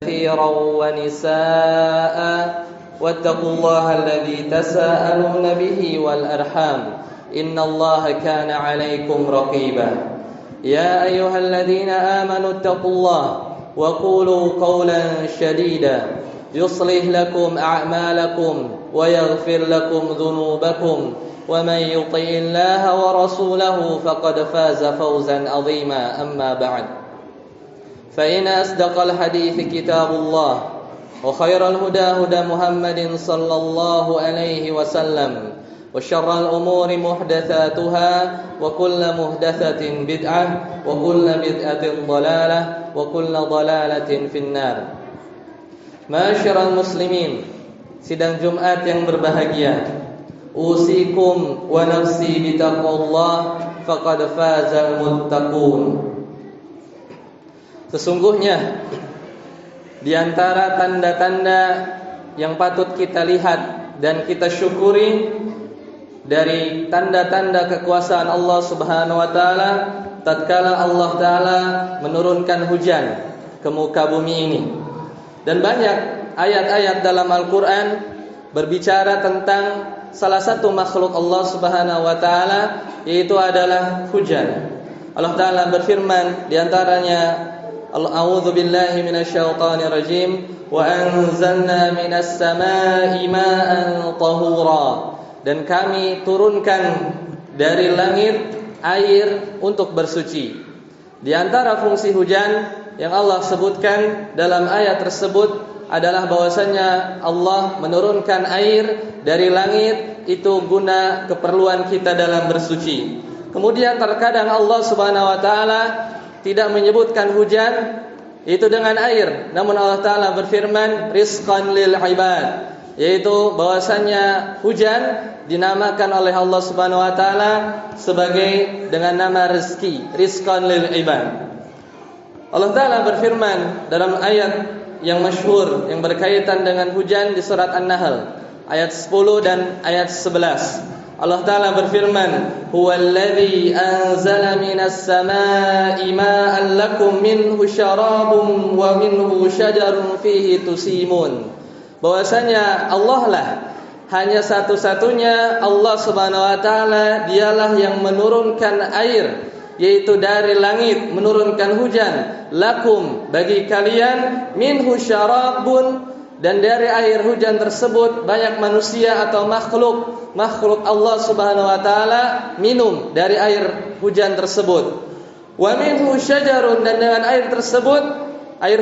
كثيرا ونساء واتقوا الله الذي تساءلون به والأرحام إن الله كان عليكم رقيبا يا أيها الذين آمنوا اتقوا الله وقولوا قولا سديدا يصلح لكم أعمالكم ويغفر لكم ذنوبكم ومن يطع الله ورسوله فقد فاز فوزا عظيما أما بعد فإن أصدق الحديث كتاب الله وخير الهدى هدى محمد صلى الله عليه وسلم وشر الأمور محدثاتها وكل محدثة بدعة وكل بدعة ضلالة وكل ضلالة في النار. Ma'asyiral muslimin, sidang Jumat yang berbahagia, usikum wa nafsi bitaqwallah faqad fazal muttaqun. Sesungguhnya di antara tanda-tanda yang patut kita lihat dan kita syukuri dari tanda-tanda kekuasaan Allah Subhanahu wa taala tatkala Allah taala menurunkan hujan ke muka bumi ini. Dan banyak ayat-ayat dalam Al-Qur'an berbicara tentang salah satu makhluk Allah Subhanahu wa taala, yaitu adalah hujan. Allah taala berfirman di antaranya, A'udzu billahi minasyaitonir rajim wa anzalna minas samaa'i maa'an tahura, dan kami turunkan dari langit air untuk bersuci. Di antara fungsi hujan yang Allah sebutkan dalam ayat tersebut adalah bahwasanya Allah menurunkan air dari langit itu guna keperluan kita dalam bersuci. Kemudian terkadang Allah Subhanahu wa taala tidak menyebutkan hujan itu dengan air, namun Allah taala berfirman rizqan lil ibad, yaitu bahwasanya hujan dinamakan oleh Allah Subhanahu wa taala sebagai dengan nama rezeki, rizqan lil ibad. Allah taala berfirman dalam ayat yang masyhur yang berkaitan dengan hujan di surat An-Nahl ayat 10 dan ayat 11. Allah taala berfirman, "Huwallazi anzala minas samaa'i maa'an lakum minhu syarabun wa minhu syajarun fihi tusimun." Bahwasanya Allah lah, hanya satu-satunya Allah Subhanahu wa taala, dialah yang menurunkan air, yaitu dari langit menurunkan hujan, lakum bagi kalian, minhu syarabun, dan dari air hujan tersebut banyak manusia atau makhluk Allah Subhanahu wa taala minum dari air hujan tersebut. Wa minhu syajarun, dan dengan air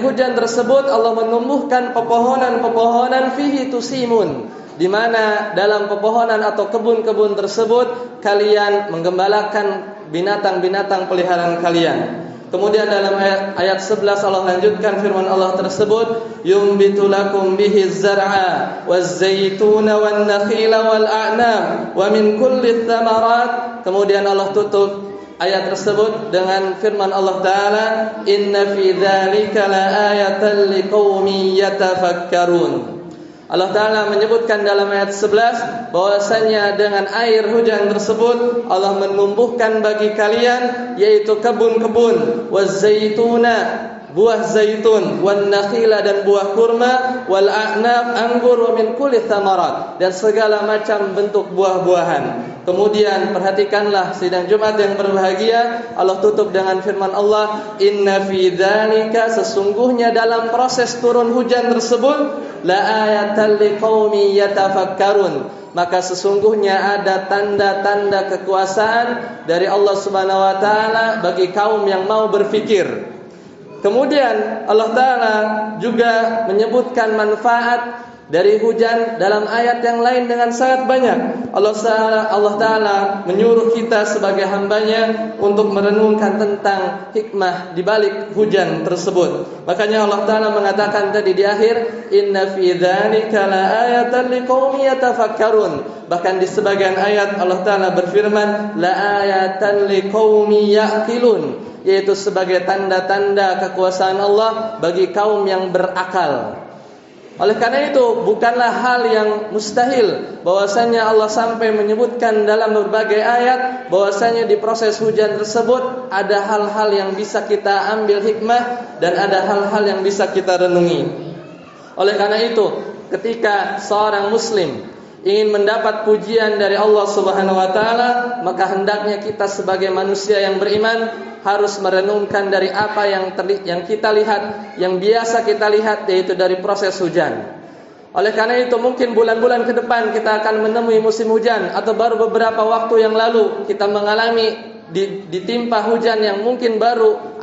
hujan tersebut Allah menumbuhkan pepohonan-pepohonan fihi tusimun, di mana dalam pepohonan atau kebun-kebun tersebut kalian menggembalakan binatang-binatang peliharaan kalian. Kemudian dalam ayat 11 Allah lanjutkan firman Allah tersebut, yumbitu lakum bihi zar'a waz-zaituna wan-nakhila wal-a'nab wa min kulli tsamarat. Kemudian Allah tutup ayat tersebut dengan firman Allah taala, inna fi dzalika laayatan liqaumin yatafakkarun. Allah taala menyebutkan dalam ayat 11 bahwasanya dengan air hujan tersebut Allah menumbuhkan bagi kalian yaitu kebun-kebun, waz-zaituna, buah zaitun, wan nakhila, dan buah kurma, wal a'nab, anggur, wa min kulli tsamarat, dan segala macam bentuk buah-buahan. Kemudian perhatikanlah sidang Jumat yang berbahagia, Allah tutup dengan firman Allah, inna fi dzalika, sesungguhnya dalam proses turun hujan tersebut, la ayatan liqaumin yatafakkarun, maka sesungguhnya ada tanda-tanda kekuasaan dari Allah Subhanahu wa taala bagi kaum yang mau berfikir. Kemudian Allah taala juga menyebutkan manfaat dari hujan dalam ayat yang lain dengan sangat banyak. Allah taala menyuruh kita sebagai hambanya untuk merenungkan tentang hikmah di balik hujan tersebut. Makanya Allah taala mengatakan tadi di akhir, inna fi dzalika laayatan liqaumin yatafakkarun. Bahkan di sebagian ayat Allah taala berfirman, laayatan liqaumin ya'qilun, yaitu sebagai tanda-tanda kekuasaan Allah bagi kaum yang berakal. Oleh karena itu, bukanlah hal yang mustahil bahwasanya Allah sampai menyebutkan dalam berbagai ayat bahwasanya di proses hujan tersebut ada hal-hal yang bisa kita ambil hikmah dan ada hal-hal yang bisa kita renungi. Oleh karena itu, ketika seorang muslim ingin mendapat pujian dari Allah Subhanahu wa taala, maka hendaknya kita sebagai manusia yang beriman harus merenungkan dari apa yang kita lihat, yang biasa kita lihat, yaitu dari proses hujan. Oleh karena itu, mungkin bulan-bulan ke depan kita akan menemui musim hujan, atau baru beberapa waktu yang lalu kita mengalami ditimpa hujan yang mungkin baru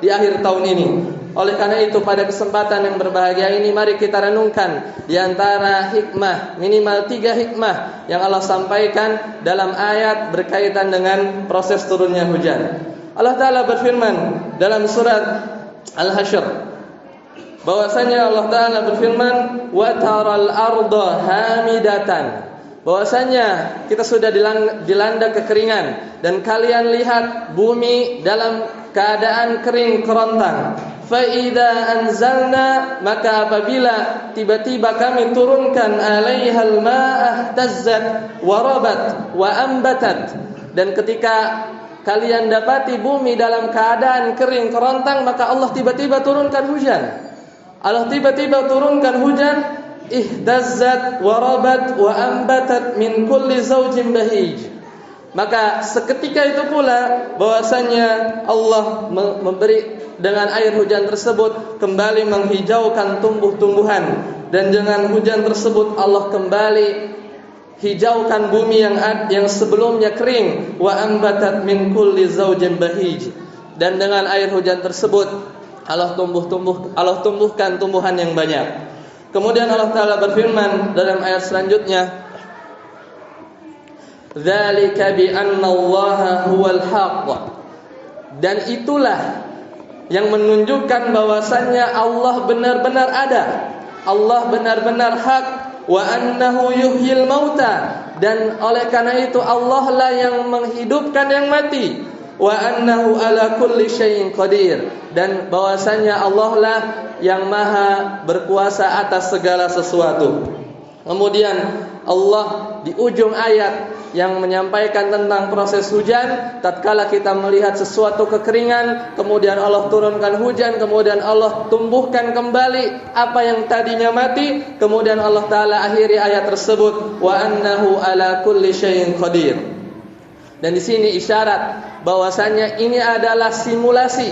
di akhir tahun ini. Oleh karena itu, pada kesempatan yang berbahagia ini, mari kita renungkan di antara hikmah, minimal 3 hikmah yang Allah sampaikan dalam ayat berkaitan dengan proses turunnya hujan. Allah Ta'ala berfirman dalam surat Al-Hasyr, bahwasanya Allah Ta'ala berfirman, wa taral arda hamidatan, bahwasanya kita sudah dilanda kekeringan dan kalian lihat bumi dalam keadaan kering kerontang. Fa'idha anzalna, maka apabila tiba-tiba kami turunkan alaihal ma'ah tazzat warabat wa ambatat, dan ketika kalian dapati bumi dalam keadaan kering kerontang, maka Allah tiba-tiba turunkan hujan. Allah tiba-tiba turunkan hujan, ihtazzat warabat wa ambatat min kulli zawjin bahij. Maka seketika itu pula bahwasanya Allah memberi dengan air hujan tersebut kembali menghijaukan tumbuh-tumbuhan, dan dengan hujan tersebut Allah kembali hijaukan bumi yang sebelumnya kering, wa ambatat min kulli zawjin bahij, dan dengan air hujan tersebut Allah tumbuhkan tumbuhan yang banyak. Kemudian Allah Ta'ala berfirman dalam ayat selanjutnya, dzalika bi anna Allaha huwal haqq, dan itulah yang menunjukkan bahwasannya Allah benar-benar ada, Allah benar-benar hak, wa annahu yuhyil mauta, dan oleh karena itu Allah lah yang menghidupkan yang mati, wa annahu ala kulli syai'in qadir, dan bahwasanya Allah lah yang maha berkuasa atas segala sesuatu. Kemudian Allah di ujung ayat yang menyampaikan tentang proses hujan, tatkala kita melihat sesuatu kekeringan, kemudian Allah turunkan hujan, kemudian Allah tumbuhkan kembali apa yang tadinya mati, kemudian Allah Ta'ala akhiri ayat tersebut, wa annahu ala kulli syai'in qadir. Dan di sini isyarat bahwasanya ini adalah simulasi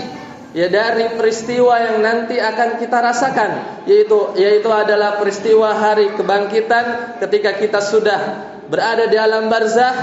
ya dari peristiwa yang nanti akan kita rasakan, yaitu adalah peristiwa hari kebangkitan, ketika kita sudah berada di alam barzah,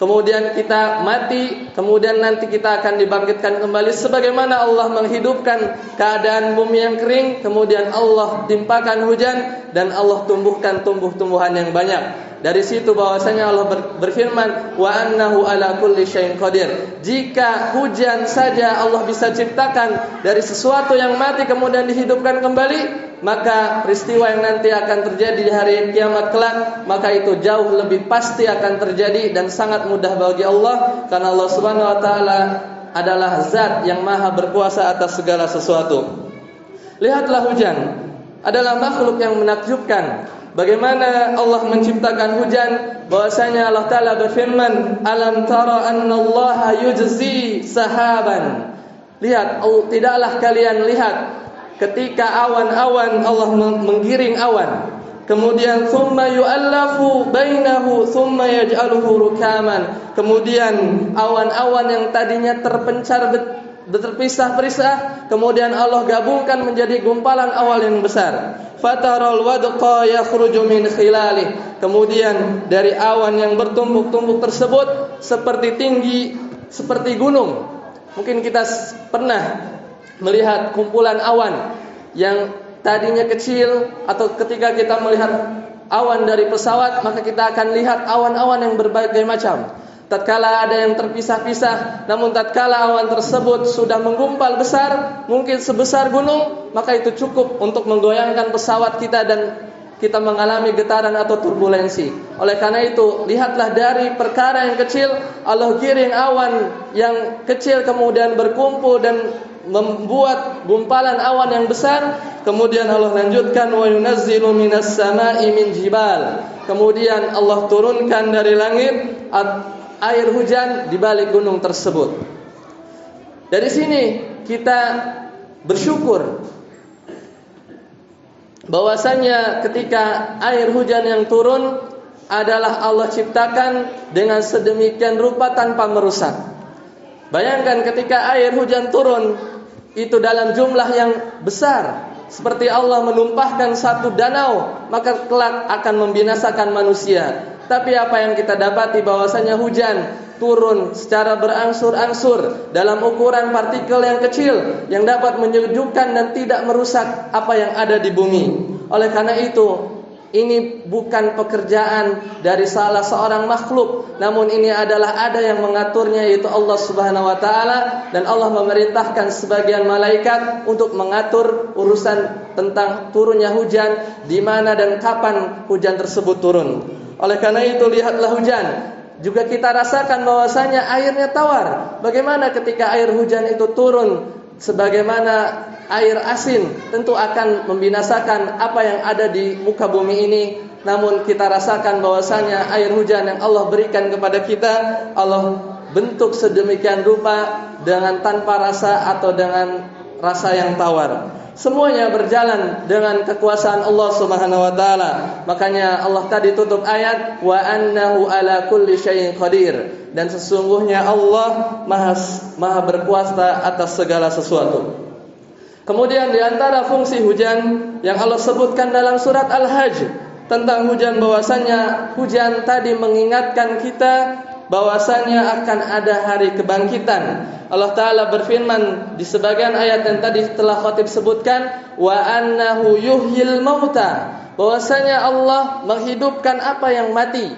kemudian kita mati, kemudian nanti kita akan dibangkitkan kembali sebagaimana Allah menghidupkan keadaan bumi yang kering, kemudian Allah timpakan hujan dan Allah tumbuhkan tumbuh-tumbuhan yang banyak. Dari situ bahwasanya Allah berfirman, wa annahu ala kulli syai'in qadir. Jika hujan saja Allah bisa ciptakan dari sesuatu yang mati kemudian dihidupkan kembali, maka peristiwa yang nanti akan terjadi di hari kiamat kelak, maka itu jauh lebih pasti akan terjadi dan sangat mudah bagi Allah, karena Allah Subhanahu wa taala adalah zat yang maha berkuasa atas segala sesuatu. Lihatlah hujan adalah makhluk yang menakjubkan. Bagaimana Allah menciptakan hujan, bahwasanya Allah Ta'ala berfirman, alam tara anna Allah yujzi sahaban. Lihat, tidaklah kalian lihat ketika awan-awan Allah menggiring awan, kemudian thumma yu'allafu bainahu thumma yaj'aluhu rukaman, kemudian awan-awan yang tadinya terpisah-pisah kemudian Allah gabungkan menjadi gumpalan awan yang besar. Fataral wadqa yakhruju min khilalih, kemudian dari awan yang bertumpuk-tumpuk tersebut seperti tinggi seperti gunung. Mungkin kita pernah melihat kumpulan awan yang tadinya kecil, atau ketika kita melihat awan dari pesawat, maka kita akan lihat awan-awan yang berbagai macam. Tatkala ada yang terpisah-pisah, namun tatkala awan tersebut sudah menggumpal besar, mungkin sebesar gunung, maka itu cukup untuk menggoyangkan pesawat kita dan kita mengalami getaran atau turbulensi. Oleh karena itu, lihatlah dari perkara yang kecil, Allah giring awan yang kecil kemudian berkumpul dan membuat gumpalan awan yang besar. Kemudian Allah lanjutkan, wa yunazzilu minas sama'i min jibal. Kemudian Allah turunkan dari langit air hujan di balik gunung tersebut. Dari sini kita bersyukur bahwasanya ketika air hujan yang turun adalah Allah ciptakan dengan sedemikian rupa tanpa merusak. Bayangkan ketika air hujan turun itu dalam jumlah yang besar, seperti Allah menumpahkan satu danau, maka kelak akan membinasakan manusia. Tapi apa yang kita dapati bahwasanya hujan turun secara berangsur-angsur dalam ukuran partikel yang kecil yang dapat menyejukkan dan tidak merusak apa yang ada di bumi. Oleh karena itu, ini bukan pekerjaan dari salah seorang makhluk, namun ini adalah ada yang mengaturnya, yaitu Allah Subhanahu wa taala, dan Allah memerintahkan sebagian malaikat untuk mengatur urusan tentang turunnya hujan, di mana dan kapan hujan tersebut turun. Oleh karena itu, lihatlah hujan. Juga kita rasakan bahwasanya airnya tawar. Bagaimana ketika air hujan itu turun sebagaimana air asin, tentu akan membinasakan apa yang ada di muka bumi ini. Namun kita rasakan bahwasanya air hujan yang Allah berikan kepada kita, Allah bentuk sedemikian rupa dengan tanpa rasa atau dengan rasa yang tawar. Semuanya berjalan dengan kekuasaan Allah Subhanahu wa taala. Makanya Allah tadi tutup ayat, wa annahu ala kulli syai'in qadir, dan sesungguhnya Allah maha berkuasa atas segala sesuatu. Kemudian di antara fungsi hujan yang Allah sebutkan dalam surat Al-Hajj tentang hujan, bahwasanya hujan tadi mengingatkan kita bahwasanya akan ada hari kebangkitan. Allah Ta'ala berfirman di sebagian ayat yang tadi telah khatib sebutkan, wa annahu yuhyil mauta, bahwasanya Allah menghidupkan apa yang mati,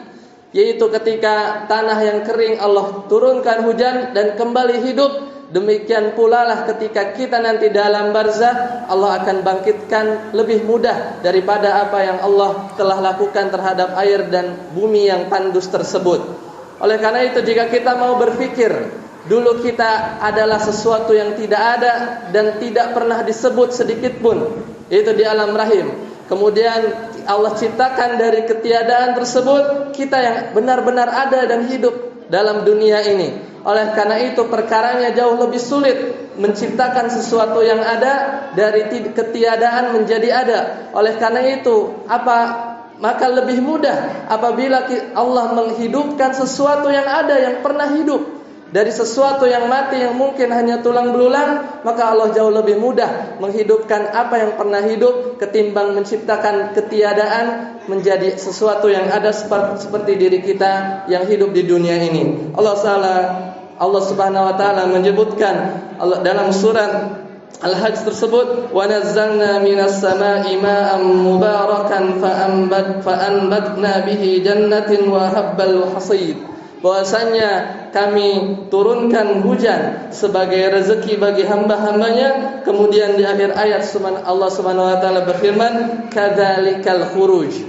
yaitu ketika tanah yang kering Allah turunkan hujan dan kembali hidup. Demikian pula lah ketika kita nanti dalam barzakh, Allah akan bangkitkan lebih mudah daripada apa yang Allah telah lakukan terhadap air dan bumi yang tandus tersebut. Oleh karena itu, jika kita mau berpikir dulu kita adalah sesuatu yang tidak ada dan tidak pernah disebut sedikit pun, yaitu di alam rahim. Kemudian Allah ciptakan dari ketiadaan tersebut kita yang benar-benar ada dan hidup dalam dunia ini. Oleh karena itu, perkaranya jauh lebih sulit menciptakan sesuatu yang ada dari ketiadaan menjadi ada. Oleh karena itu, maka lebih mudah apabila Allah menghidupkan sesuatu yang ada, yang pernah hidup, dari sesuatu yang mati yang mungkin hanya tulang belulang. Maka Allah jauh lebih mudah menghidupkan apa yang pernah hidup ketimbang menciptakan ketiadaan menjadi sesuatu yang ada seperti diri kita yang hidup di dunia ini. Allah Subhanahu wa taala menyebutkan dalam surat Al-Hajj tersebut, wa nazzalna minas sama'i ma'an mubarakan fa'anbatna bihi jannatin wa habbal hasid, bahwasanya kami turunkan hujan sebagai rezeki bagi hamba-hambanya. Kemudian di akhir ayat Allah Subhanahu wa taala berfirman, kadzalikal khuruj,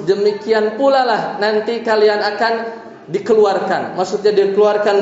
demikian pula lah nanti kalian akan dikeluarkan, maksudnya dikeluarkan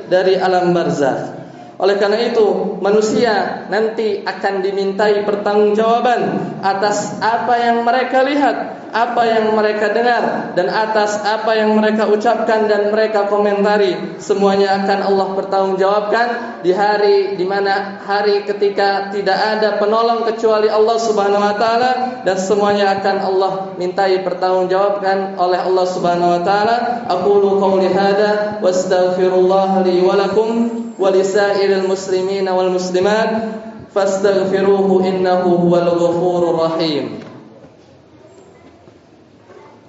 dari alam barzakh. Oleh karena itu, manusia nanti akan dimintai pertanggungjawaban atas apa yang mereka lihat, apa yang mereka dengar, dan atas apa yang mereka ucapkan dan mereka komentari. Semuanya akan Allah pertanggungjawabkan di hari di mana hari ketika tidak ada penolong kecuali Allah Subhanahu wa taala, dan semuanya akan Allah mintai pertanggungjawabkan oleh Allah Subhanahu wa taala. Aqulu qouli hadza wastaghfirullah li wa lakum wa lisairil muslimin wal muslimat fastaghfiruhu innahu huwal ghafurur rahim.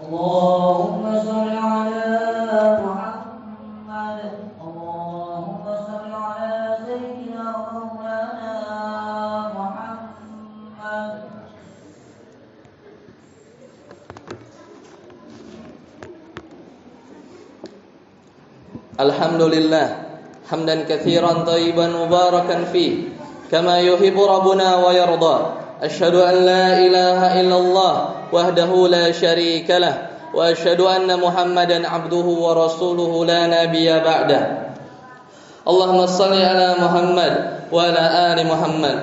Allahumma shalli ala Muhammad, Allahumma shalli ala sayyidina Maulana Muhammad. Alhamdulillah hamdan katsiran thayyiban mubarakan fi kama yuhibbu rabbuna wa yarda. Asyhadu an la ilaha illallah wahdahu la syarika lah wa asyhadu anna Muhammadan abduhu wa rasuluhu la nabiyya ba'dah. Allahumma shalli ala Muhammad wa ala ali Muhammad.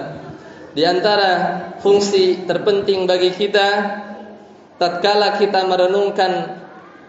Di antara fungsi terpenting bagi kita tatkala kita merenungkan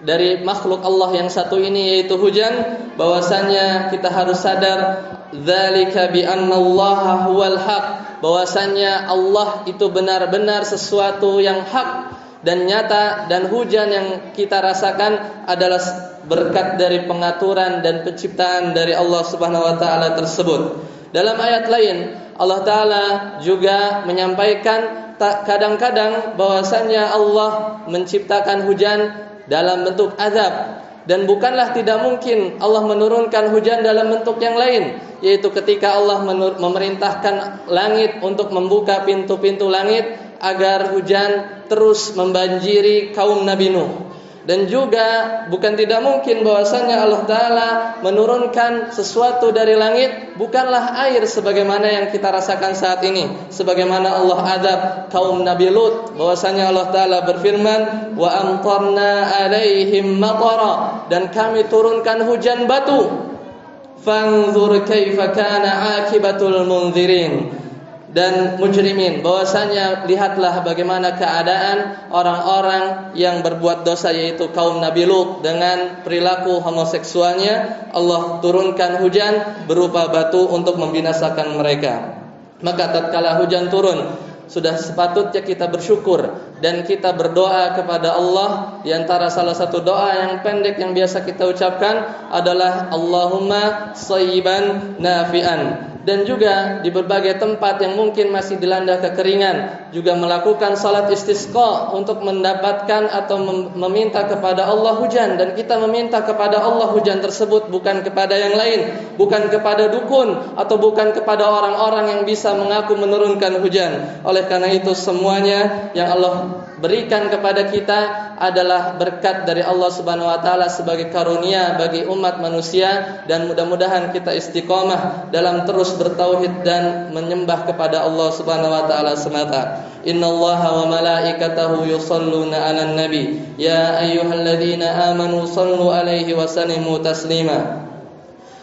dari makhluk Allah yang satu ini yaitu hujan, bahwasanya kita harus sadar dzalika bi annallaha huwal haq, bahwasanya Allah itu benar-benar sesuatu yang hak dan nyata, dan hujan yang kita rasakan adalah berkat dari pengaturan dan penciptaan dari Allah Subhanahu wa taala tersebut. Dalam ayat lain Allah taala juga menyampaikan kadang-kadang bahwasanya Allah menciptakan hujan dalam bentuk azab, dan bukanlah tidak mungkin Allah menurunkan hujan dalam bentuk yang lain, yaitu ketika Allah memerintahkan langit untuk membuka pintu-pintu langit agar hujan terus membanjiri kaum Nabi Nuh. Dan juga bukan tidak mungkin bahwasanya Allah Ta'ala menurunkan sesuatu dari langit bukanlah air sebagaimana yang kita rasakan saat ini, sebagaimana Allah adab kaum Nabi Lut, bahwasanya Allah Ta'ala berfirman wa amtarna alaihim matara, dan kami turunkan hujan batu. Fanzur kaifa kana akibatul munzirin dan mujrimin, bahwasanya lihatlah bagaimana keadaan orang-orang yang berbuat dosa, yaitu kaum Nabi Lut dengan perilaku homoseksualnya. Allah turunkan hujan berupa batu untuk membinasakan mereka. Maka tatkala hujan turun, sudah sepatutnya kita bersyukur dan kita berdoa kepada Allah. Di antara salah satu doa yang pendek yang biasa kita ucapkan adalah Allahumma shayyiban nafi'an. Dan juga di berbagai tempat yang mungkin masih dilanda kekeringan, juga melakukan salat istisqa untuk mendapatkan atau meminta kepada Allah hujan. Dan kita meminta kepada Allah hujan tersebut bukan kepada yang lain, bukan kepada dukun, atau bukan kepada orang-orang yang bisa mengaku menurunkan hujan. Oleh karena itu semuanya yang Allah berikan kepada kita adalah berkat dari Allah Subhanahu wa taala sebagai karunia bagi umat manusia, dan mudah-mudahan kita istiqomah dalam terus bertauhid dan menyembah kepada Allah Subhanahu wa taala semata. Innallaha wa malaikatahu yusholluna 'alan nabi ya ayyuhalladzina amanu shallu 'alaihi wa sallimu taslima.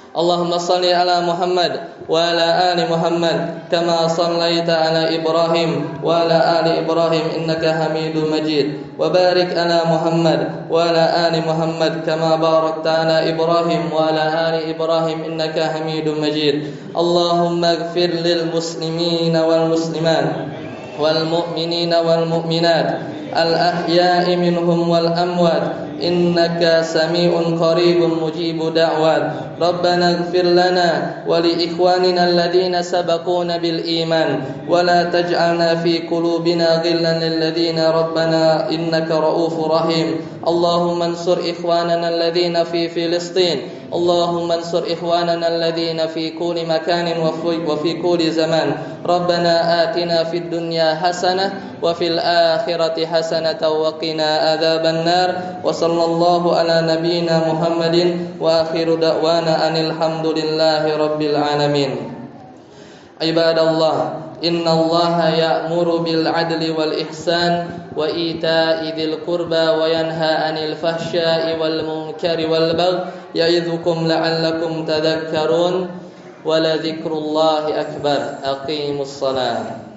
Allahumma shalli ala Muhammad wa ala ali Muhammad kama shallaita ala Ibrahim wa ala ali Ibrahim innaka Hamidum Majid, wa barik ala Muhammad wa ala ali Muhammad kama barakta ala Ibrahim wa ala ali Ibrahim innaka Hamidum Majid. Allahumma ighfir lil muslimina wal muslimat wal mu'minina wal mu'minat al ahya'i minhum wal amwat innaka sami'un qaribun mujibud da'wat. Rabbana ighfir lana wa li ikhwanina alladhina sabaquna bil iman wa la taj'alna fi qulubina ghillan lil ladzina rabbana innaka ra'ufur rahim. Allahumma ansur ikhwanana alladhina fi Filistin. Allahumma ansur ikhwanana alladhina fi kulli makanin wa fi kulli zaman. Rabbana atina fid dunya hasanah wa fil akhirati hasanatan wa qina adzaban nar. Wa sallallahu ala nabiyyina Muhammadin wa akhiru da'wana anil hamdulillahi rabbil alamin. Ibadallah, innallaha ya'muru bil adli wal ihsan wa ita'i dzil qurba wa yanha 'anil fahsya'i wal munkari wal baghi ya'idzukum la'allakum tadhakkarun wa la dzikrullahi akbar. Aqimus shalah.